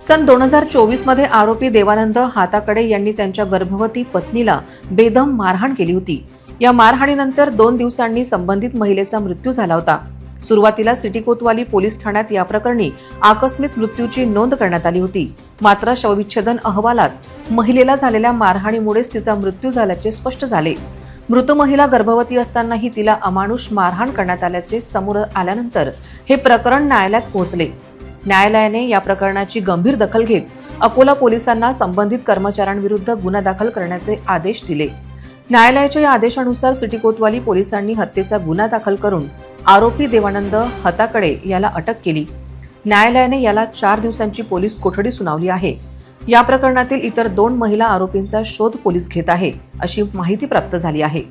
सन 2024 मध्ये आरोपी देवानंद हाताकडे यांनी त्यांच्या गर्भवती पत्नीला बेदम मारहाण केली होती। या मारहाणीनंतर 2 दिवसांनी संबंधित महिलेचा मृत्यू झाला होता। सुरुवातीला सिटी कोतवाली पोलीस ठाण्यात या प्रकरणी आकस्मिक मृत्यूची नोंद करण्यात आली होती। मात्र शवविच्छेदन अहवालात महिलेला झालेल्या मारहाणीमुळेच तिचा मृत्यू झाल्याचे स्पष्ट झाले। मृत महिला गर्भवती असतानाही तिला अमानुष मारहाण करण्यात आल्याचे समोर आल्यानंतर हे प्रकरण न्यायालयात पोहोचले। न्यायालयाने या प्रकरणाची गंभीर दखल घेत अकोला पोलिसांना संबंधित कर्मचाऱ्यांविरुद्ध गुन्हा दाखल करण्याचे आदेश दिले। न्यायालयाच्या या आदेशानुसार सिटी कोतवाली पोलिसांनी हत्येचा गुन्हा दाखल करून आरोपी देवानंद हताकडे याला अटक केली। न्यायालयाने याला 4 दिवसांची पोलीस कोठडी सुनावली आहे। या प्रकरणातील इतर 2 महिला आरोपींचा शोध पोलीस घेत आहे, अशी माहिती प्राप्त झाली आहे।